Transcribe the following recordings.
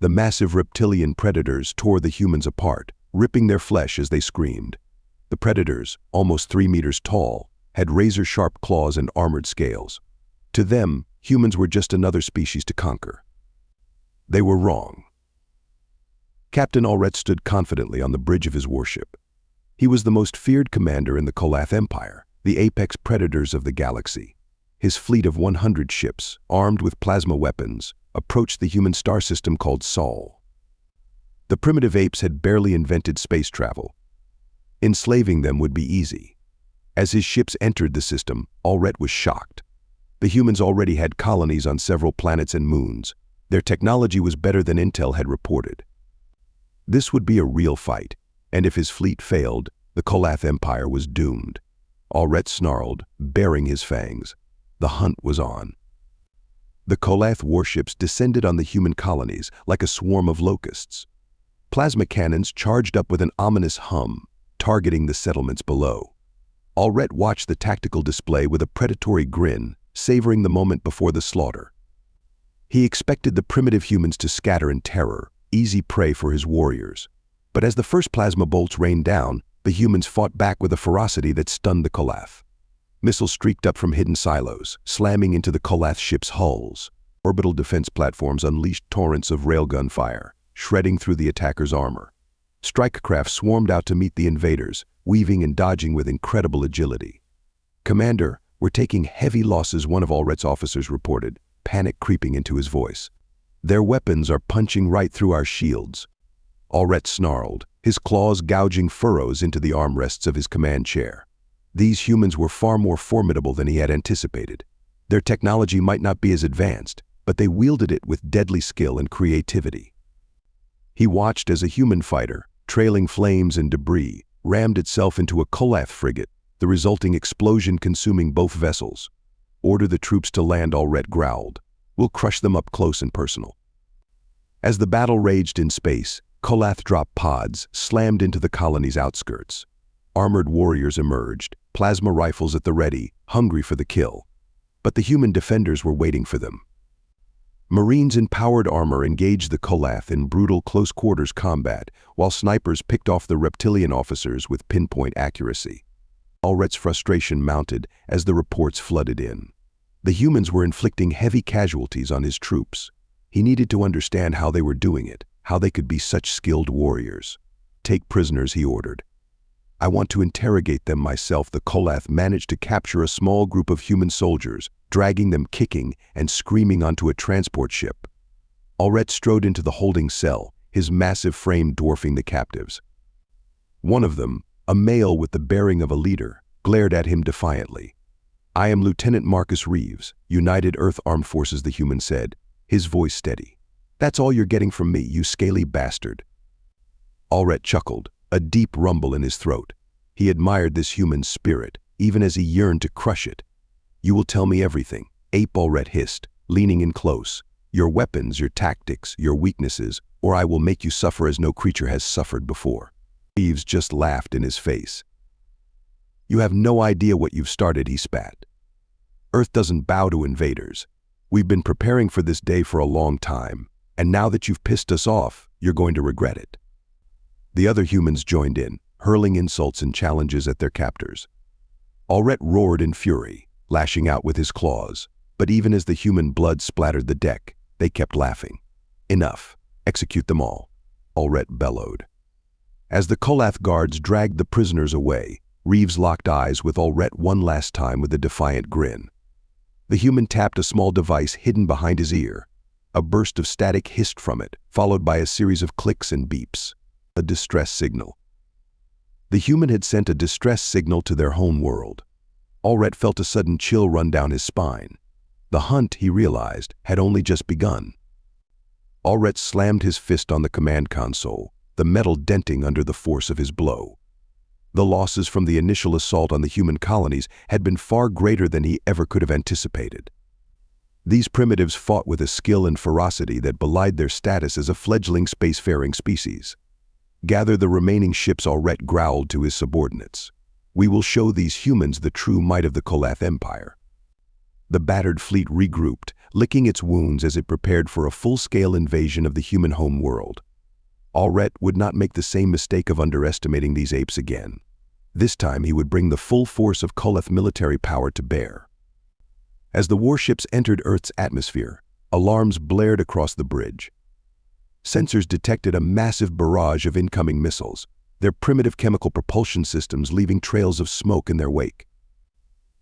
The massive reptilian predators tore the humans apart, ripping their flesh as they screamed. The predators, almost 3 meters tall, had razor-sharp claws and armored scales. To them, humans were just another species to conquer. They were wrong. Captain Orcs stood confidently on the bridge of his warship. He was the most feared commander in the Kolath Empire, the apex predators of the galaxy. His fleet of 100 ships, armed with plasma weapons, approached the human star system called Sol. The primitive apes had barely invented space travel. Enslaving them would be easy. As his ships entered the system, Orcs was shocked. The humans already had colonies on several planets and moons. Their technology was better than Intel had reported. This would be a real fight, and if his fleet failed, the Kolath Empire was doomed. Orcs snarled, baring his fangs. The hunt was on. The Kolath warships descended on the human colonies like a swarm of locusts. Plasma cannons charged up with an ominous hum, targeting the settlements below. Orcs watched the tactical display with a predatory grin, savoring the moment before the slaughter. He expected the primitive humans to scatter in terror, easy prey for his warriors. But as the first plasma bolts rained down, the humans fought back with a ferocity that stunned the Kolath. Missiles streaked up from hidden silos, slamming into the Kolath ships' hulls. Orbital defense platforms unleashed torrents of railgun fire, shredding through the attackers' armor. Strike craft swarmed out to meet the invaders, weaving and dodging with incredible agility. "Commander, we're taking heavy losses," one of Orcs' officers reported, panic creeping into his voice. "Their weapons are punching right through our shields." Orcs snarled, his claws gouging furrows into the armrests of his command chair. These humans were far more formidable than he had anticipated. Their technology might not be as advanced, but they wielded it with deadly skill and creativity. He watched as a human fighter, trailing flames and debris, rammed itself into a Kolath frigate, the resulting explosion consuming both vessels. "Order the troops to land," Orcs growled. "We'll crush them up close and personal." As the battle raged in space, Kolath drop pods slammed into the colony's outskirts. Armored warriors emerged, plasma rifles at the ready, hungry for the kill. But the human defenders were waiting for them. Marines in powered armor engaged the Kolath in brutal close-quarters combat, while snipers picked off the reptilian officers with pinpoint accuracy. Orcs' frustration mounted as the reports flooded in. The humans were inflicting heavy casualties on his troops. He needed to understand how they were doing it, how they could be such skilled warriors. "Take prisoners," he ordered. "I want to interrogate them myself." The Kolath managed to capture a small group of human soldiers, dragging them kicking and screaming onto a transport ship. Orcs strode into the holding cell, his massive frame dwarfing the captives. One of them, a male with the bearing of a leader, glared at him defiantly. "I am Lieutenant Marcus Reeves, United Earth Armed Forces," the human said, his voice steady. "That's all you're getting from me, you scaly bastard." Orcs chuckled, a deep rumble in his throat. He admired this human spirit, even as he yearned to crush it. "You will tell me everything," Ape Orcs hissed, leaning in close. "Your weapons, your tactics, your weaknesses, or I will make you suffer as no creature has suffered before." Reeves just laughed in his face. "You have no idea what you've started," he spat. "Earth doesn't bow to invaders. We've been preparing for this day for a long time, and now that you've pissed us off, you're going to regret it." The other humans joined in, hurling insults and challenges at their captors. Orcs roared in fury, lashing out with his claws, but even as the human blood splattered the deck, they kept laughing. "Enough. Execute them all," Orcs bellowed. As the Kolath guards dragged the prisoners away, Reeves locked eyes with Orcs one last time with a defiant grin. The human tapped a small device hidden behind his ear. A burst of static hissed from it, followed by a series of clicks and beeps. A distress signal. The human had sent a distress signal to their home world. Orcs felt a sudden chill run down his spine. The hunt, he realized, had only just begun. Orcs slammed his fist on the command console, the metal denting under the force of his blow. The losses from the initial assault on the human colonies had been far greater than he ever could have anticipated. These primitives fought with a skill and ferocity that belied their status as a fledgling spacefaring species. "Gather the remaining ships," Orcs growled to his subordinates. "We will show these humans the true might of the Kolath Empire." The battered fleet regrouped, licking its wounds as it prepared for a full-scale invasion of the human home world. Allred would not make the same mistake of underestimating these apes again. This time he would bring the full force of Koleth military power to bear. As the warships entered Earth's atmosphere, alarms blared across the bridge. Sensors detected a massive barrage of incoming missiles, their primitive chemical propulsion systems leaving trails of smoke in their wake.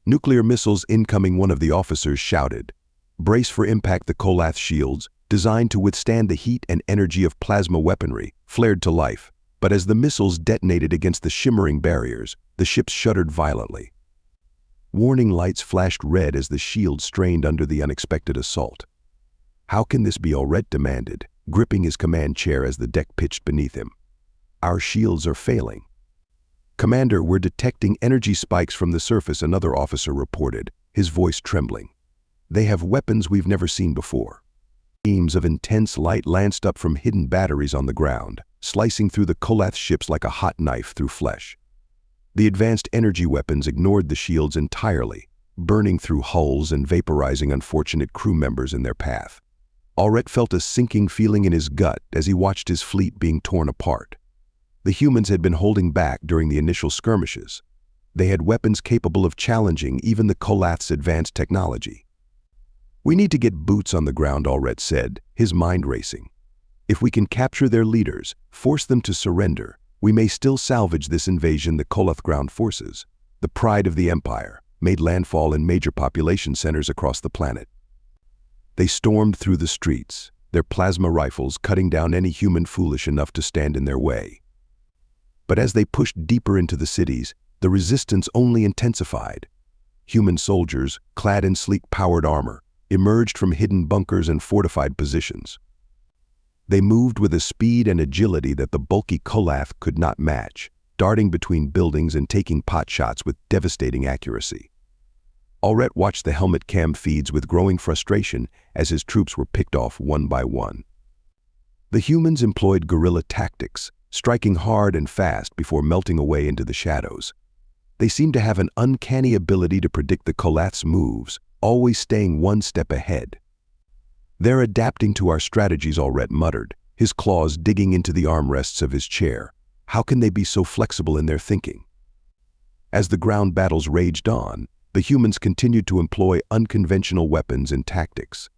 "Nuclear missiles incoming," one of the officers shouted. "Brace for impact." The Koleth shields, designed to withstand the heat and energy of plasma weaponry, flared to life. But as the missiles detonated against the shimmering barriers, the ships shuddered violently. Warning lights flashed red as the shield strained under the unexpected assault. "How can this be?" Allred demanded, gripping his command chair as the deck pitched beneath him. "Our shields are failing." "Commander, we're detecting energy spikes from the surface," another officer reported, his voice trembling. "They have weapons we've never seen before." Beams of intense light lanced up from hidden batteries on the ground, slicing through the Koleth ships like a hot knife through flesh. The advanced energy weapons ignored the shields entirely, burning through hulls and vaporizing unfortunate crew members in their path. Allred felt a sinking feeling in his gut as he watched his fleet being torn apart. The humans had been holding back during the initial skirmishes. They had weapons capable of challenging even the Koleth's advanced technology. "We need to get boots on the ground," Allred said, his mind racing. "If we can capture their leaders, force them to surrender, we may still salvage this invasion." The Koleth ground forces, the pride of the Empire, made landfall in major population centers across the planet. They stormed through the streets, their plasma rifles cutting down any human foolish enough to stand in their way. But as they pushed deeper into the cities, the resistance only intensified. Human soldiers, clad in sleek powered armor, emerged from hidden bunkers and fortified positions. They moved with a speed and agility that the bulky Koleth could not match, darting between buildings and taking pot shots with devastating accuracy. Allred watched the helmet cam feeds with growing frustration as his troops were picked off one by one. The humans employed guerrilla tactics, striking hard and fast before melting away into the shadows. They seemed to have an uncanny ability to predict the Koleth's moves, always staying one step ahead. "They're adapting to our strategies," Allred muttered, his claws digging into the armrests of his chair. "How can they be so flexible in their thinking?" As the ground battles raged on, the humans continued to employ unconventional weapons and tactics.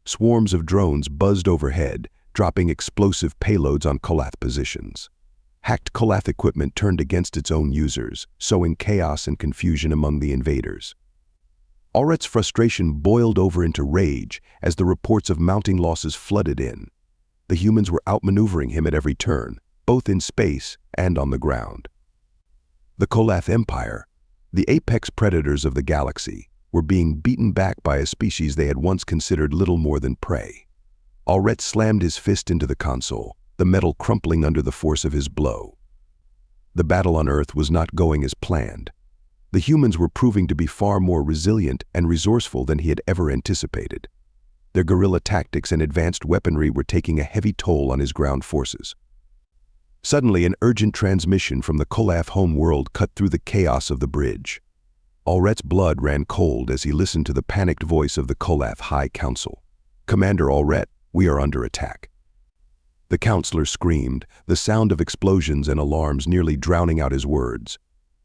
Swarms of drones buzzed overhead, dropping explosive payloads on Koleth positions. Hacked Koleth equipment turned against its own users, sowing chaos and confusion among the invaders. Allred's frustration boiled over into rage as the reports of mounting losses flooded in. The humans were outmaneuvering him at every turn, both in space and on the ground. The Koleth Empire, the apex predators of the galaxy, were being beaten back by a species they had once considered little more than prey. Allred slammed his fist into the console, the metal crumpling under the force of his blow. The battle on Earth was not going as planned. The humans were proving to be far more resilient and resourceful than he had ever anticipated. Their guerrilla tactics and advanced weaponry were taking a heavy toll on his ground forces. Suddenly, an urgent transmission from the Koleth home world cut through the chaos of the bridge. Allred's blood ran cold as he listened to the panicked voice of the Koleth High Council. "Commander Allred, we are under attack." The counselor screamed, the sound of explosions and alarms nearly drowning out his words.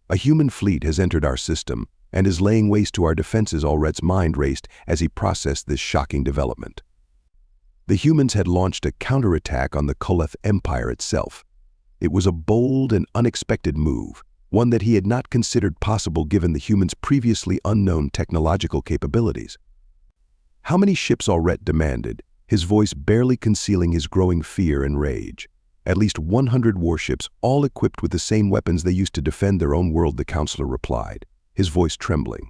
"A human fleet has entered our system and is laying waste to our defenses." Allred's mind raced as he processed this shocking development. The humans had launched a counterattack on the Koleth Empire itself. It was a bold and unexpected move, one that he had not considered possible given the humans' previously unknown technological capabilities. "How many ships?" Allred demanded, his voice barely concealing his growing fear and rage. "At least 100 warships, all equipped with the same weapons they used to defend their own world," the counselor replied, his voice trembling.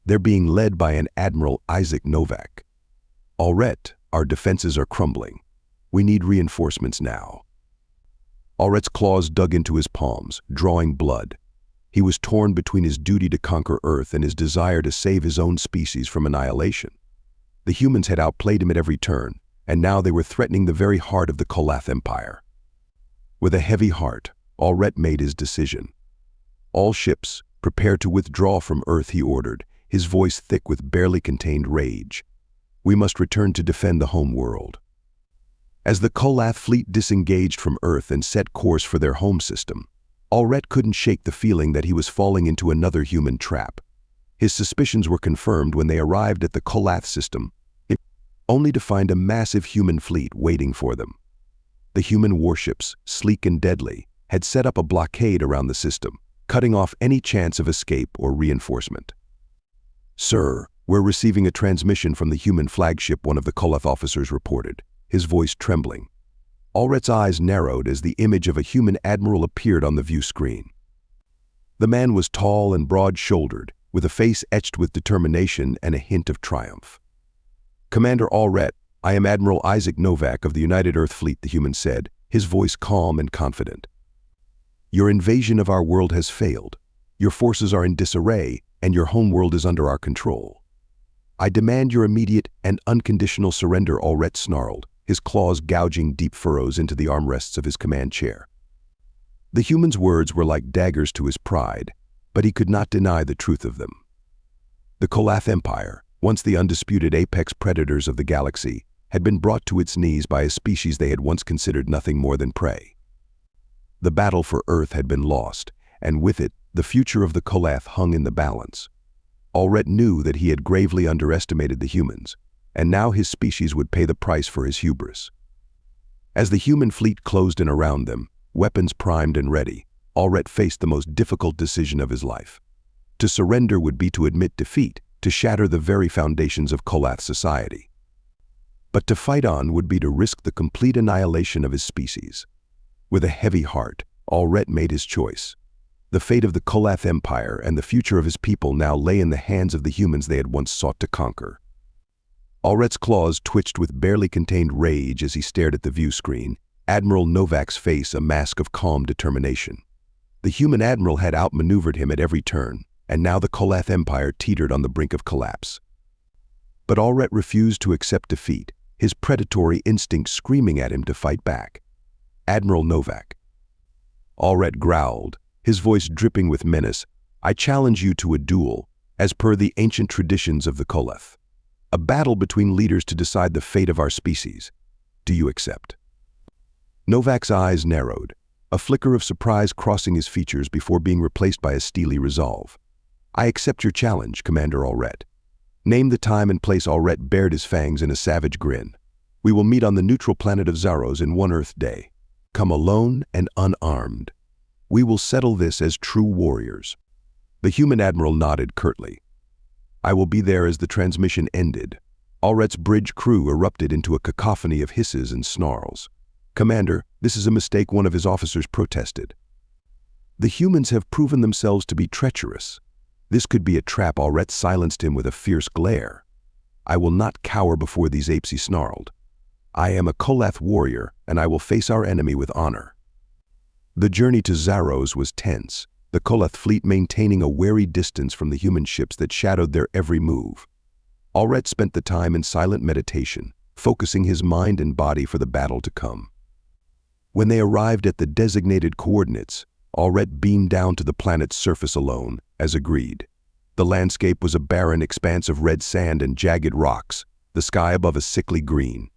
"They're being led by an Admiral Isaac Novak." "Allred, our defenses are crumbling. We need reinforcements now." Allred's claws dug into his palms, drawing blood. He was torn between his duty to conquer Earth and his desire to save his own species from annihilation. The humans had outplayed him at every turn, and now they were threatening the very heart of the Koleth Empire. With a heavy heart, Allred made his decision. "All ships, prepare to withdraw from Earth," he ordered, his voice thick with barely contained rage. "We must return to defend the home world." As the Kolath fleet disengaged from Earth and set course for their home system, Allred couldn't shake the feeling that he was falling into another human trap. His suspicions were confirmed when they arrived at the Kolath system, only to find a massive human fleet waiting for them. The human warships, sleek and deadly, had set up a blockade around the system, cutting off any chance of escape or reinforcement. "Sir, we're receiving a transmission from the human flagship," one of the Kolath officers reported, his voice trembling. Allred's eyes narrowed as the image of a human admiral appeared on the view screen. The man was tall and broad-shouldered, with a face etched with determination and a hint of triumph. "Commander Allred, I am Admiral Isaac Novak of the United Earth Fleet," the human said, his voice calm and confident. "Your invasion of our world has failed. Your forces are in disarray, and your homeworld is under our control. I demand your immediate and unconditional surrender," Allred snarled, his claws gouging deep furrows into the armrests of his command chair. The human's words were like daggers to his pride, but he could not deny the truth of them. The Kolath Empire, once the undisputed apex predators of the galaxy, had been brought to its knees by a species they had once considered nothing more than prey. The battle for Earth had been lost, and with it, the future of the Kolath hung in the balance. Allred knew that he had gravely underestimated the humans, and now his species would pay the price for his hubris. As the human fleet closed in around them, weapons primed and ready, Allred faced the most difficult decision of his life. To surrender would be to admit defeat, to shatter the very foundations of Kolath society. But to fight on would be to risk the complete annihilation of his species. With a heavy heart, Allred made his choice. The fate of the Kolath Empire and the future of his people now lay in the hands of the humans they had once sought to conquer. Allred's claws twitched with barely contained rage as he stared at the view screen, Admiral Novak's face a mask of calm determination. The human admiral had outmaneuvered him at every turn, and now the Kolath Empire teetered on the brink of collapse. But Allred refused to accept defeat, his predatory instinct screaming at him to fight back. "Admiral Novak." Allred growled, his voice dripping with menace, "I challenge you to a duel, as per the ancient traditions of the Kolath. A battle between leaders to decide the fate of our species. Do you accept?" Novak's eyes narrowed, a flicker of surprise crossing his features before being replaced by a steely resolve. "I accept your challenge, Commander Allred." "Name the time and place." Allred bared his fangs in a savage grin. "We will meet on the neutral planet of Zaros in one Earth day. Come alone and unarmed. We will settle this as true warriors." The human admiral nodded curtly. "I will be there." As the transmission ended, Allred's bridge crew erupted into a cacophony of hisses and snarls. "Commander, this is a mistake," one of his officers protested. "The humans have proven themselves to be treacherous. This could be a trap." Allred silenced him with a fierce glare. "I will not cower before these apes," he snarled. "I am a Kolath warrior, and I will face our enemy with honor." The journey to Zaros was tense, the Kolath fleet maintaining a wary distance from the human ships that shadowed their every move. Allred spent the time in silent meditation, focusing his mind and body for the battle to come. When they arrived at the designated coordinates, Allred beamed down to the planet's surface alone, as agreed. The landscape was a barren expanse of red sand and jagged rocks, the sky above a sickly green.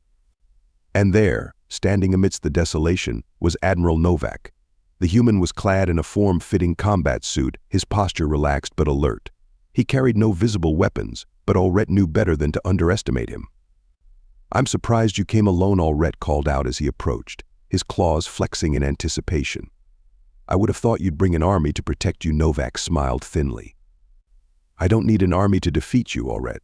And there, standing amidst the desolation, was Admiral Novak. The human was clad in a form-fitting combat suit, his posture relaxed but alert. He carried no visible weapons, but Allred knew better than to underestimate him. "I'm surprised you came alone," Allred called out as he approached, his claws flexing in anticipation. "I would have thought you'd bring an army to protect you." Novak smiled thinly. "I don't need an army to defeat you, Allred.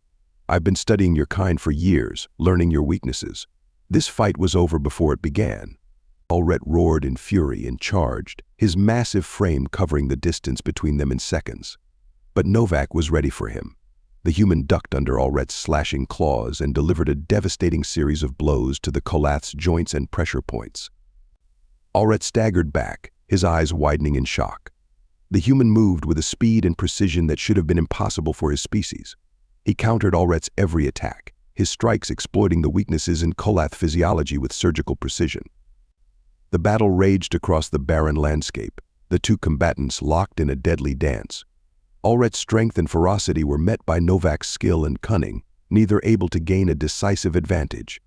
I've been studying your kind for years, learning your weaknesses. This fight was over before it began." Allred roared in fury and charged, his massive frame covering the distance between them in seconds. But Novak was ready for him. The human ducked under Allred's slashing claws and delivered a devastating series of blows to the Kolath's joints and pressure points. Allred staggered back, his eyes widening in shock. The human moved with a speed and precision that should have been impossible for his species. He countered Allred's every attack, his strikes exploiting the weaknesses in Kolath physiology with surgical precision. The battle raged across the barren landscape, the two combatants locked in a deadly dance. Allret's strength and ferocity were met by Novak's skill and cunning, neither able to gain a decisive advantage.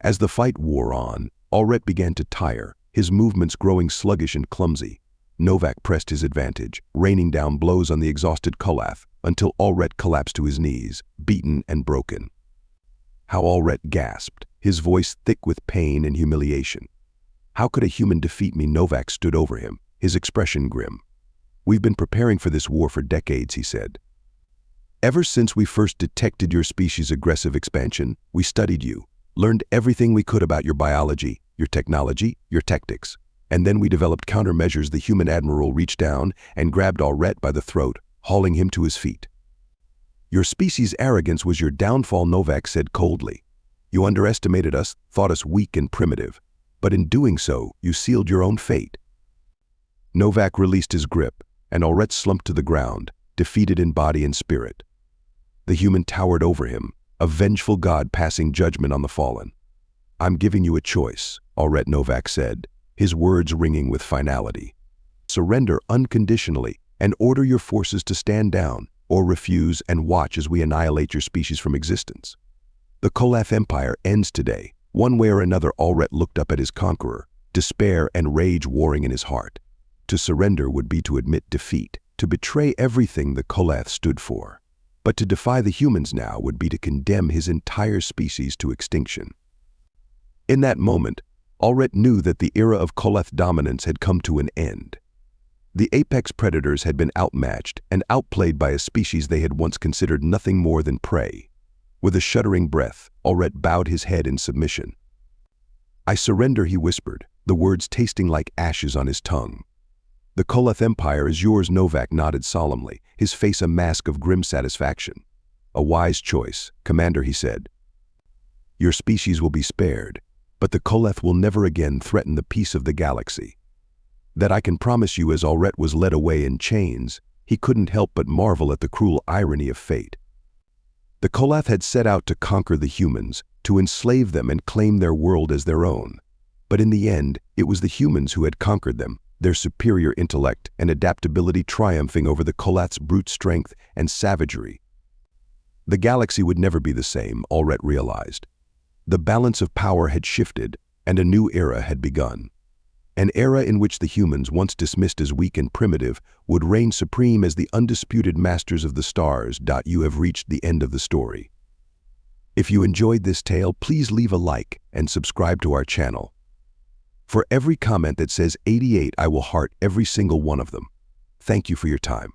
As the fight wore on, Allret began to tire, his movements growing sluggish and clumsy. Novak pressed his advantage, raining down blows on the exhausted Kath, until Allret collapsed to his knees, beaten and broken. How Allret gasped, his voice thick with pain and humiliation. How could a human defeat me? Novak stood over him, his expression grim. We've been preparing for this war for decades, he said. Ever since we first detected your species' aggressive expansion, we studied you, learned everything we could about your biology, your technology, your tactics. And then we developed countermeasures. The human admiral reached down and grabbed Allret by the throat, hauling him to his feet. Your species' arrogance was your downfall, Novak said coldly. You underestimated us, thought us weak and primitive. But in doing so, you sealed your own fate. Novak released his grip, and Allret slumped to the ground, defeated in body and spirit. The human towered over him, a vengeful god passing judgment on the fallen. I'm giving you a choice, Allret, Novak said, his words ringing with finality. Surrender unconditionally and order your forces to stand down, or refuse and watch as we annihilate your species from existence. The Kath Empire ends today. One way or another, Allret looked up at his conqueror, despair and rage warring in his heart. To surrender would be to admit defeat, to betray everything the Kath stood for. But to defy the humans now would be to condemn his entire species to extinction. In that moment, Allret knew that the era of Kath dominance had come to an end. The apex predators had been outmatched and outplayed by a species they had once considered nothing more than prey. With a shuddering breath, Allret bowed his head in submission. I surrender, he whispered, the words tasting like ashes on his tongue. The Kath Empire is yours, Novak nodded solemnly, his face a mask of grim satisfaction. A wise choice, Commander, he said. Your species will be spared, but the Kath will never again threaten the peace of the galaxy. That I can promise you. As Allret was led away in chains, he couldn't help but marvel at the cruel irony of fate. The Kath had set out to conquer the humans, to enslave them and claim their world as their own. But in the end, it was the humans who had conquered them, their superior intellect and adaptability triumphing over the Kath's brute strength and savagery. The galaxy would never be the same, Allret realized. The balance of power had shifted, and a new era had begun. An era in which the humans, once dismissed as weak and primitive, would reign supreme as the undisputed masters of the stars. You have reached the end of the story. If you enjoyed this tale, please leave a like and subscribe to our channel. For every comment that says 88, I will heart every single one of them. Thank you for your time.